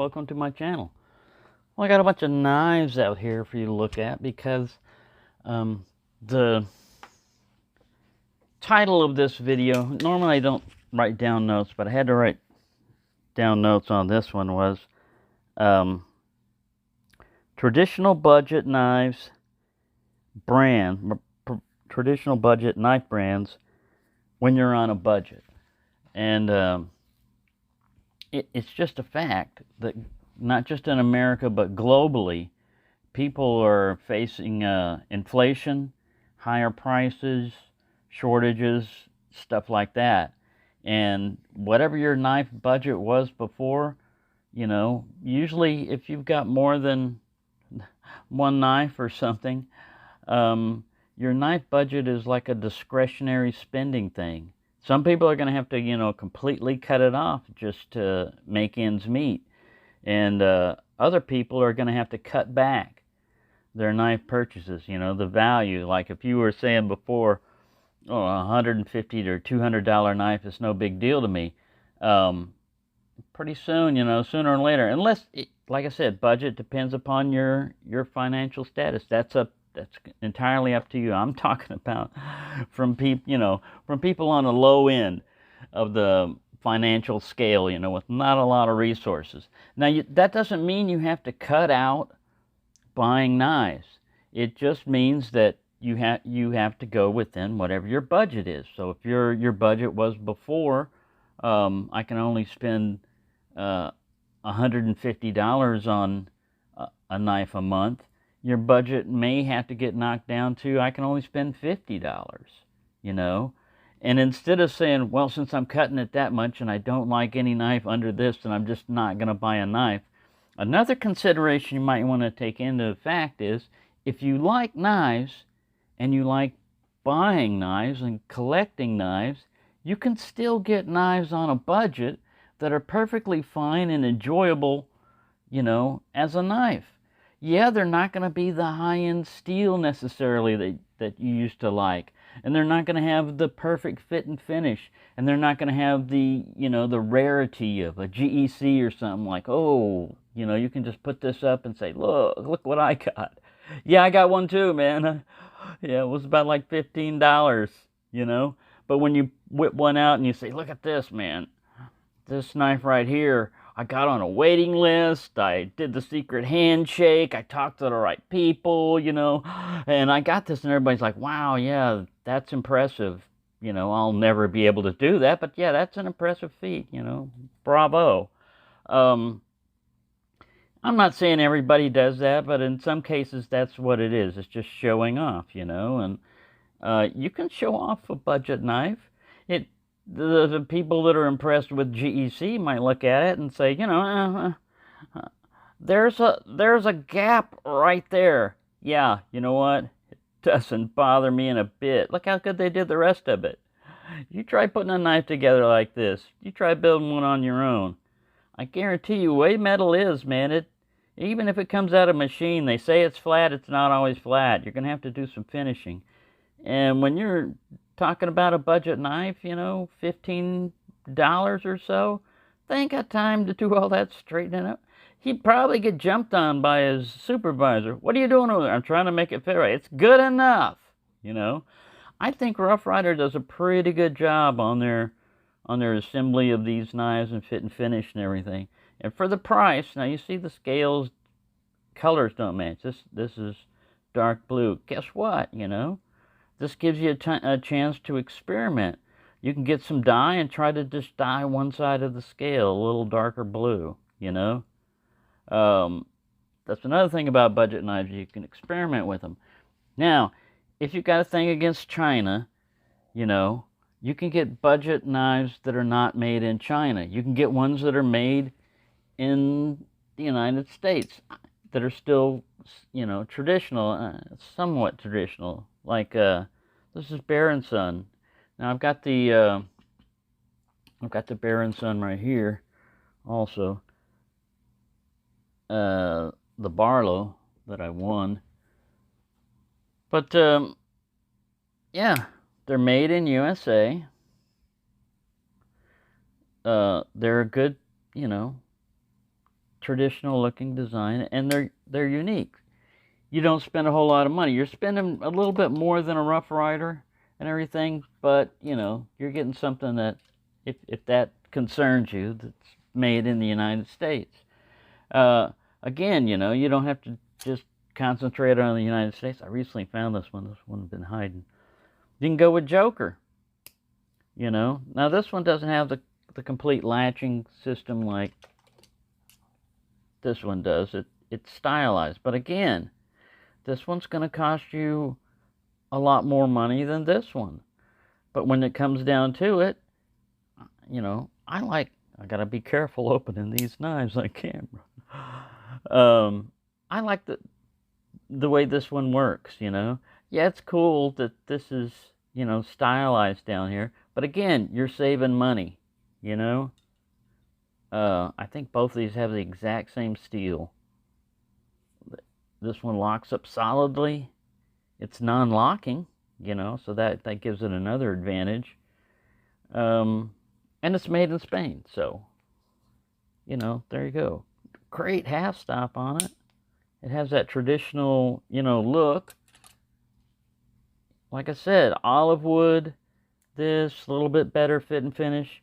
welcome to my channel. Well, I got a bunch of knives out here for you to look at because the title of this video, normally I don't write down notes, but I had to write down notes on this one, was traditional budget knives traditional budget knife brands when you're on a budget. And it's just a fact that not just in America but globally, people are facing inflation, higher prices, shortages, stuff like that. And whatever your knife budget was before, usually if you've got more than one knife or something, your knife budget is like a discretionary spending thing. Some people are going to have to, completely cut it off just to make ends meet. And other people are going to have to cut back their knife purchases, the value. Like if you were saying before, a $150 or $200 knife is no big deal to me. Pretty soon, sooner or later, like I said, budget depends upon your financial status. That's entirely up to you. I'm talking about from people on the low end of the financial scale, with not a lot of resources. Now, that doesn't mean you have to cut out buying knives. It just means that you have to go within whatever your budget is. So if your budget was before, I can only spend $150 on a knife a month, your budget may have to get knocked down to, I can only spend $50, And instead of saying, well, since I'm cutting it that much and I don't like any knife under this, then I'm just not going to buy a knife. Another consideration you might want to take into fact is, if you like knives and you like buying knives and collecting knives, you can still get knives on a budget that are perfectly fine and enjoyable, as a knife. Yeah, they're not going to be the high-end steel necessarily that you used to like, and they're not going to have the perfect fit and finish, and they're not going to have the, the rarity of a GEC or something like, oh, you can just put this up and say, look what I got. Yeah, I got one too, man. Yeah, it was about like $15, But when you whip one out and you say, look at this, man. This knife right here, I got on a waiting list, I did the secret handshake, I talked to the right people, and I got this, and everybody's like, wow, yeah, that's impressive. I'll never be able to do that, but yeah, that's an impressive feat, bravo. I'm not saying everybody does that, but in some cases that's what it is. It's just showing off, and you can show off a budget knife. The people that are impressed with GEC might look at it and say, there's a gap right there. Yeah, you know what? It doesn't bother me in a bit. Look how good they did the rest of it. You try putting a knife together like this. You try building one on your own. I guarantee you, way metal is, man. Even if it comes out of machine, they say it's flat. It's not always flat. You're gonna have to do some finishing. And when you're talking about a budget knife, $15 or so, they ain't got time to do all that straightening up. He'd probably get jumped on by his supervisor. What are you doing over there? I'm trying to make it fit right. It's good enough, I think Rough Rider does a pretty good job on their assembly of these knives and fit and finish and everything. And for the price, now you see the scales, colors don't match. This is dark blue. Guess what, This gives you a chance to experiment. You can get some dye and try to just dye one side of the scale a little darker blue, That's another thing about budget knives. You can experiment with them. Now, if you've got a thing against China, you can get budget knives that are not made in China. You can get ones that are made in the United States that are still, traditional, somewhat traditional. Like, this is Bear & Son. Now I've got the Bear & Son right here also. The Barlow that I won. But, yeah, they're made in USA. They're a good, traditional looking design, and they're unique. You don't spend a whole lot of money. You're spending a little bit more than a Rough Rider and everything, but you know, you're getting something that, if that concerns you, that's made in the United States. Again, you know, you don't have to just concentrate on the United States. I recently found this one. This one's been hiding. You can go with Joker. You know, now this one doesn't have the complete latching system like this one does. It's stylized, but again, this one's going to cost you a lot more money than this one. But when it comes down to it, you know, I got to be careful opening these knives on camera. I like the way this one works, you know. Yeah, it's cool that this is, you know, stylized down here. But again, you're saving money, you know. I think both of these have the exact same steel. This one locks up solidly. It's non-locking, you know, so that gives it another advantage. And it's made in Spain, so, you know, there you go. Great half stop on it. It has that traditional, you know, look. Like I said, olive wood, this, a little bit better fit and finish.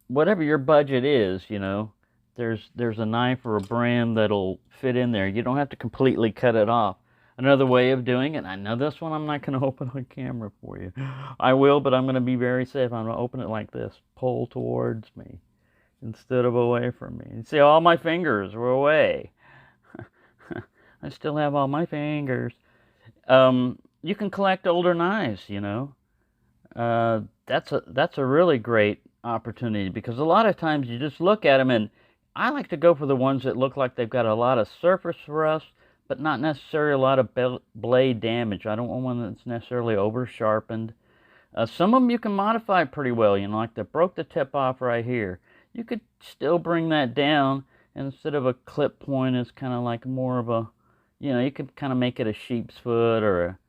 Whatever your budget is, you know, there's a knife or a brand that'll fit in there. You don't have to completely cut it off. Another way of doing it, I know this one I'm not going to open on camera for you. I will, but I'm going to be very safe. I'm going to open it like this, pull towards me instead of away from me. You see, all my fingers were away. I still have all my fingers. You can collect older knives, you know. That's a really great opportunity, because a lot of times you just look at them, and I like to go for the ones that look like they've got a lot of surface rust, but not necessarily a lot of blade damage. I don't want one that's necessarily over sharpened. Some of them you can modify pretty well, you know, like they broke the tip off right here. You could still bring that down, and instead of a clip point, it's kind of like more of a, you know, you could kind of make it a sheep's foot or a,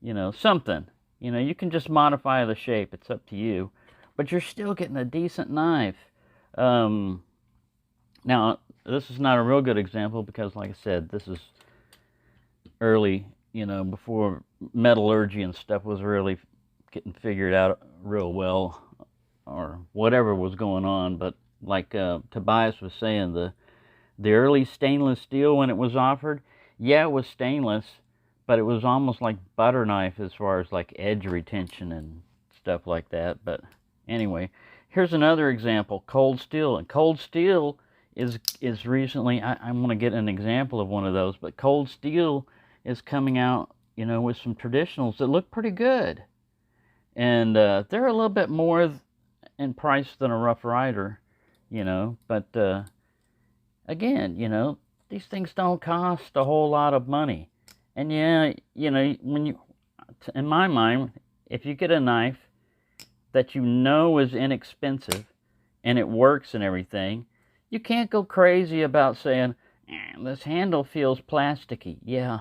you know, something. You know, you can just modify the shape. It's up to you. But you're still getting a decent knife. Now, this is not a real good example because, like I said, this is early, you know, before metallurgy and stuff was really getting figured out real well, or whatever was going on. But like Tobias was saying, the early stainless steel, when it was offered, yeah, it was stainless, but it was almost like butter knife as far as like edge retention and stuff like that. But anyway, here's another example, cold steel. And cold steel is recently, I'm going to get an example of one of those, but cold steel is coming out, you know, with some traditionals that look pretty good. And they're a little bit more in price than a Rough Rider, you know, but again, you know, these things don't cost a whole lot of money. And yeah, you know, when you, in my mind, if you get a knife that you know is inexpensive and it works and everything, you can't go crazy about saying, this handle feels plasticky. Yeah,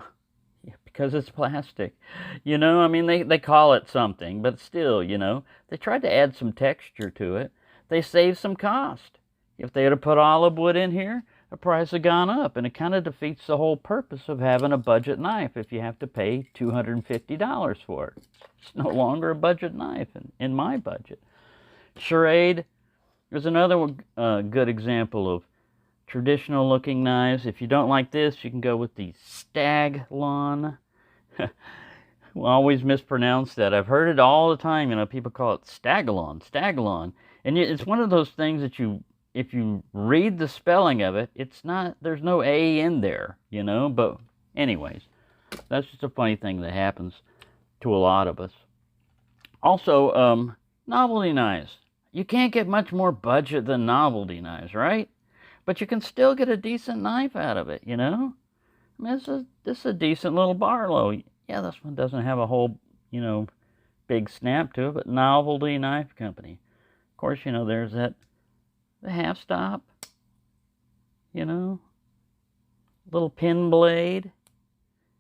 because it's plastic. You know, I mean, they call it something, but still, you know, they tried to add some texture to it. They saved some cost. If they had put olive wood in here, the price had gone up, and it kind of defeats the whole purpose of having a budget knife if you have to pay $250 for it. It's no longer a budget knife in my budget. Schrade is another good example of traditional looking knives. If you don't like this, you can go with the Staglon. We always mispronounce that. I've heard it all the time. You know, people call it Staglon. And it's one of those things that if you read the spelling of it, it's not, there's no A in there, you know. But anyways, that's just a funny thing that happens to a lot of us. Also, novelty knives. You can't get much more budget than novelty knives, right? But you can still get a decent knife out of it, you know? I mean, this is a decent little Barlow. Yeah, this one doesn't have a whole, you know, big snap to it, but Novelty Knife Company. Of course, you know, there's the half stop, you know, little pin blade.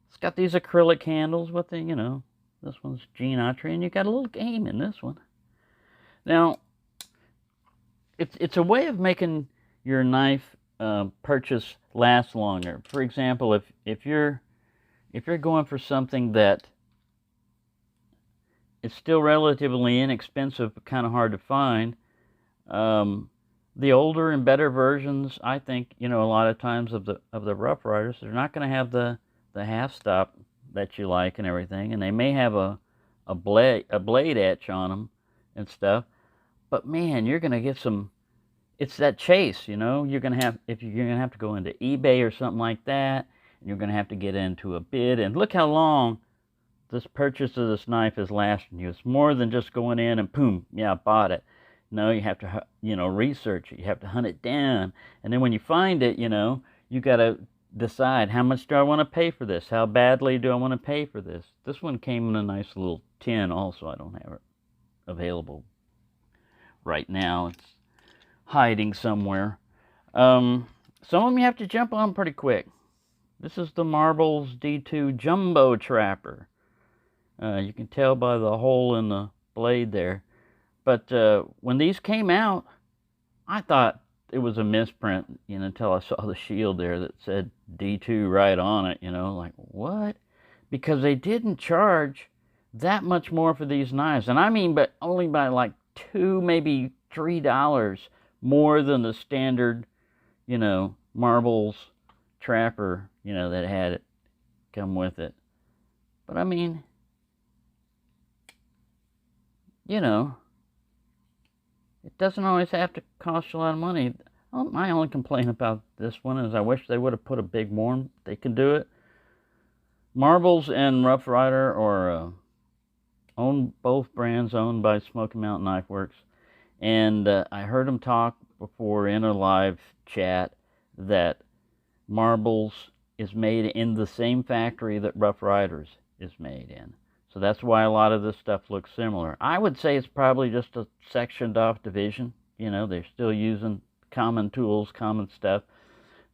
It's got these acrylic handles with the, you know, this one's Gene Autry, and you got a little game in this one. Now, it's a way of making your knife purchase lasts longer. For example, if you're going for something that is still relatively inexpensive but kind of hard to find, the older and better versions, I think, a lot of times of the Rough Riders, they're not going to have the half stop that you like and everything, and they may have a blade etch on them and stuff. But man, you're going to get some. It's that chase, you're going to have, if you're going to have to go into eBay or something like that, and you're going to have to get into a bid. And look how long this purchase of this knife is lasting you. It's more than just going in and boom, yeah, I bought it. No, you have to, research it. You have to hunt it down. And then when you find it, you got to decide, how much do I want to pay for this? How badly do I want to pay for this? This one came in a nice little tin also. I don't have it available right now. It's hiding somewhere. Some of them you have to jump on pretty quick. This is the Marbles D2 Jumbo Trapper. You can tell by the hole in the blade there. But when these came out, I thought it was a misprint, until I saw the shield there that said D2 right on it, like, what? Because they didn't charge that much more for these knives. And I mean, but only by like $2, maybe $3 more than the standard, Marbles Trapper, that had it come with it. But I mean, it doesn't always have to cost you a lot of money. My only complaint about this one is I wish they would have put a big worm. They can do it. Marbles and Rough Rider are both brands owned by Smoky Mountain Knife Works. And I heard them talk before in a live chat that Marbles is made in the same factory that Rough Riders is made in. So that's why a lot of this stuff looks similar. I would say it's probably just a sectioned off division. They're still using common tools, common stuff,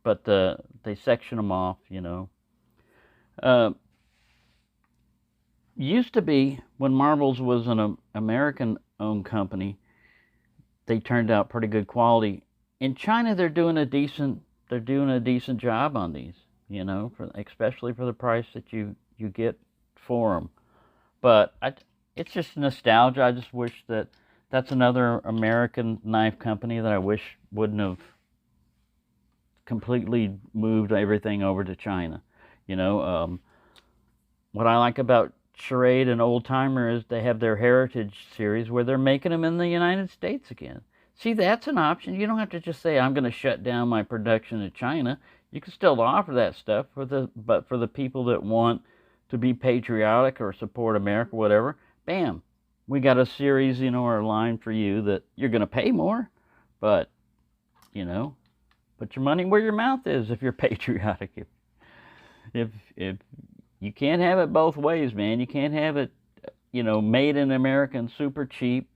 but they section them off, Used to be, when Marbles was an American-owned company, they turned out pretty good quality. In China, they're doing a decent job on these, especially for the price that you get for them. But it's just nostalgia. I just wish that's another American knife company that I wish wouldn't have completely moved everything over to China. What I like about Schrade and Old Timer is they have their Heritage series where they're making them in the United States again. See, that's an option. You don't have to just say, I'm going to shut down my production in China. You can still offer that stuff, but for the people that want to be patriotic or support America, whatever, bam, we got a series, or a line for you that you're going to pay more, but, put your money where your mouth is if you're patriotic. If you can't have it both ways, man. You can't have it, made in America and super cheap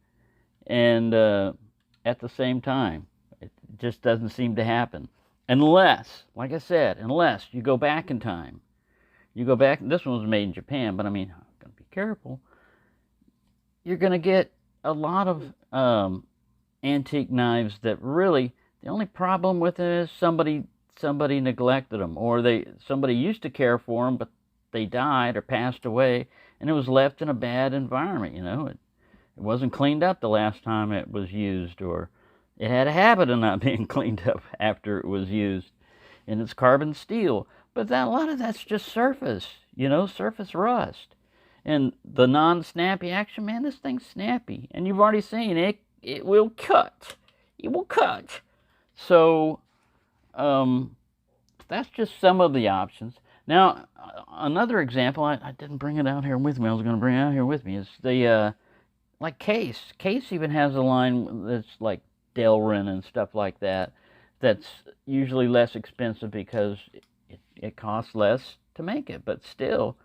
and at the same time. It just doesn't seem to happen. Unless, like I said, unless you go back in time. You go back, this one was made in Japan, but I mean, I'm going to be careful. You're going to get a lot of antique knives that really, the only problem with it is somebody neglected them, or somebody used to care for them, but they died or passed away, and it was left in a bad environment, It wasn't cleaned up the last time it was used, or it had a habit of not being cleaned up after it was used, and it's carbon steel. But a lot of that's just surface, surface rust. And the non-snappy action, man, this thing's snappy. And you've already seen it will cut. It will cut. So, that's just some of the options. Now, another example, I didn't bring it out here with me. I was going to bring it out here with me, is the, like Case. Case even has a line that's like Delrin and stuff like that. That's usually less expensive because it costs less to make it, but still,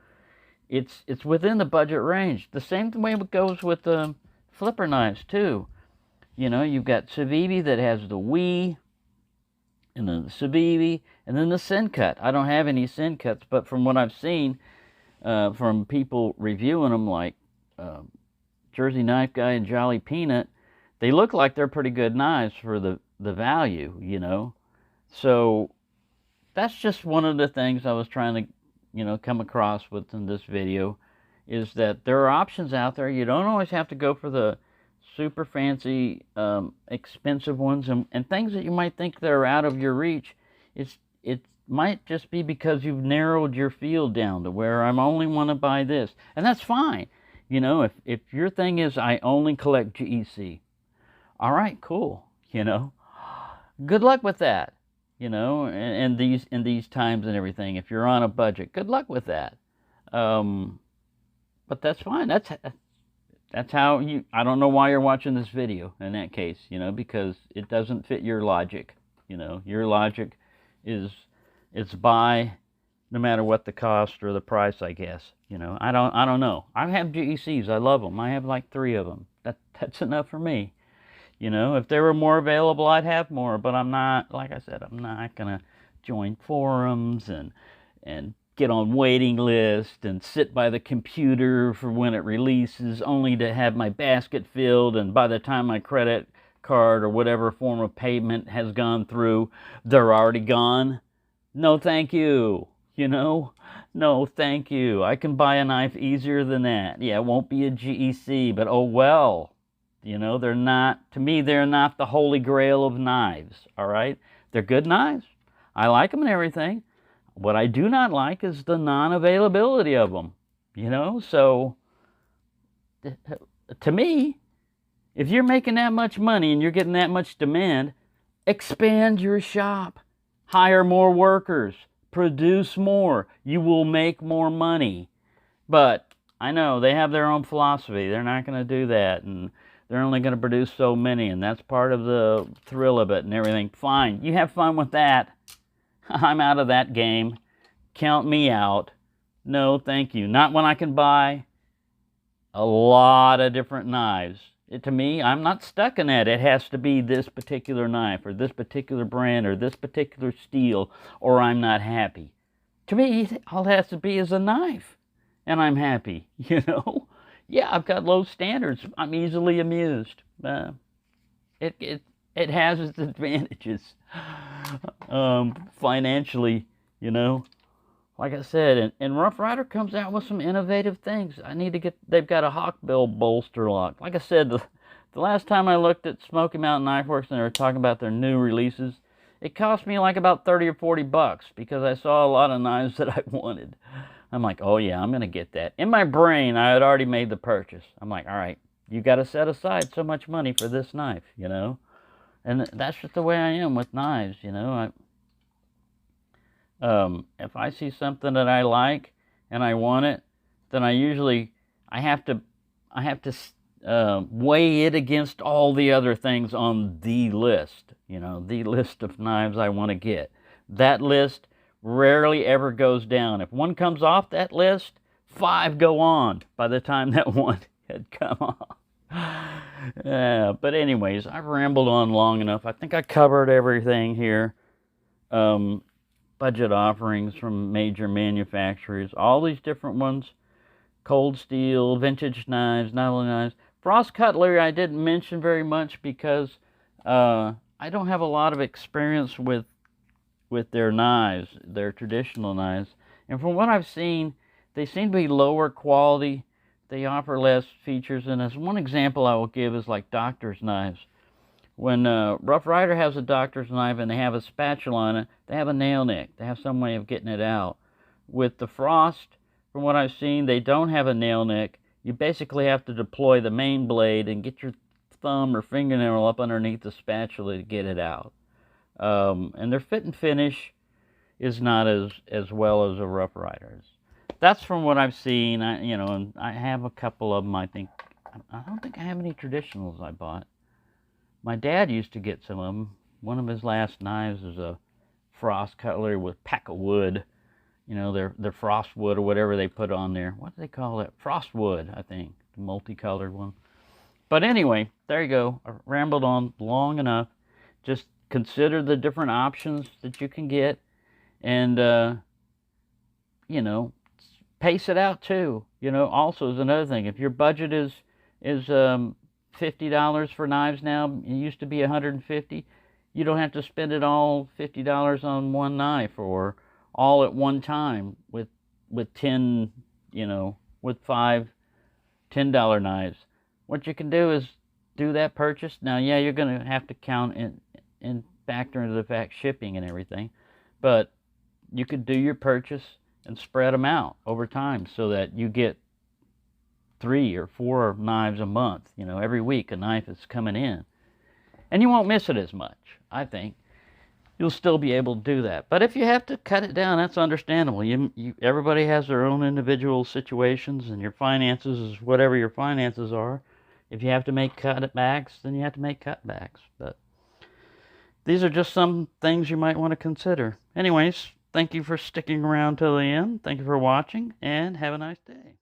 it's within the budget range. The same way it goes with the flipper knives too. You've got Civivi that has the Wii, and then the Civivi, and then the Sin Cut. I don't have any Sin Cuts, but from what I've seen from people reviewing them, like Jersey Knife Guy and Jolly Peanut, they look like they're pretty good knives for the value, So that's just one of the things I was trying to, come across with in this video, is that there are options out there. You don't always have to go for the super fancy, expensive ones, and things that you might think that are out of your reach. It might just be because you've narrowed your field down to where I'm only want to buy this, and that's fine. If your thing is I only collect GEC, all right, cool. Good luck with that. And these times and everything. If you're on a budget, good luck with that. But that's fine. That's how you. I don't know why you're watching this video in that case. Because it doesn't fit your logic. Your logic is it's buy no matter what the cost or the price, I guess. I don't know. I have GECs. I love them. I have like 3 of them. That's enough for me. If there were more available, I'd have more, but I'm not, like I said, I'm not going to join forums and get on waiting list and sit by the computer for when it releases, only to have my basket filled, and by the time my credit card or whatever form of payment has gone through, they're already gone. No, thank you. No, thank you. I can buy a knife easier than that. Yeah, it won't be a GEC, but oh well. They're not, to me, they're not the holy grail of knives, all right? They're good knives. I like them and everything. What I do not like is the non-availability of them, So, to me, if you're making that much money and you're getting that much demand, expand your shop. Hire more workers. Produce more. You will make more money. But I know they have their own philosophy. They're not going to do that, and they're only going to produce so many, and that's part of the thrill of it and everything. Fine, you have fun with that. I'm out of that game. Count me out. No, thank you. Not when I can buy a lot of different knives. To me, I'm not stuck in that. It has to be this particular knife or this particular brand or this particular steel, or I'm not happy. To me, all it has to be is a knife, and I'm happy, Yeah, I've got low standards. I'm easily amused. It has its advantages. Financially, like I said, and Rough Rider comes out with some innovative things. They've got a Hawkbill bolster lock. Like I said, the last time I looked at Smoky Mountain Knife Works and they were talking about their new releases, it cost me like about 30 or 40 bucks because I saw a lot of knives that I wanted. I'm like, oh yeah, I'm going to get that. In my brain, I had already made the purchase. I'm like, all right, you got to set aside so much money for this knife, And that's just the way I am with knives, If I see something that I like and I want it, then I have to weigh it against all the other things on the list, the list of knives I want to get. That list rarely ever goes down. If one comes off that list, 5 go on by the time that one had come off. But anyways, I've rambled on long enough. I think I covered everything here. Budget offerings from major manufacturers, all these different ones. Cold steel, vintage knives, novel knives. Frost cutlery I didn't mention very much because I don't have a lot of experience with their knives, their traditional knives. And from what I've seen, they seem to be lower quality. They offer less features. And as one example I will give is like doctor's knives. When Rough Rider has a doctor's knife and they have a spatula on it, they have a nail nick. They have some way of getting it out. With the Frost, from what I've seen, they don't have a nail nick. You basically have to deploy the main blade and get your thumb or fingernail up underneath the spatula to get it out. And their fit and finish is not as well as a Rough Rider's. That's from what I've seen. And I have a couple of them. I don't think I have any traditionals I bought. My dad used to get some of them. One of his last knives is a Frost cutlery with pack of wood. Their frost wood or whatever they put on there. What do they call it? Frost wood, I think. The multicolored one. But anyway, there you go. I rambled on long enough. Just consider the different options that you can get. And, pace it out too. Also is another thing. If your budget is $50 for knives now, it used to be $150. You don't have to spend it all $50 on one knife, or all at one time with 10, with five $10 knives. What you can do is do that purchase. Now, yeah, you're going to have to count and factor into the fact shipping and everything, but you could do your purchase and spread them out over time so that you get 3 or 4 knives a month. Every week a knife is coming in, and you won't miss it as much. I think you'll still be able to do that. But if you have to cut it down, that's understandable. Everybody has their own individual situations, and your finances is whatever your finances are. If you have to make cutbacks, then you have to make cutbacks. But these are just some things you might want to consider. Anyways, thank you for sticking around till the end. Thank you for watching, and have a nice day.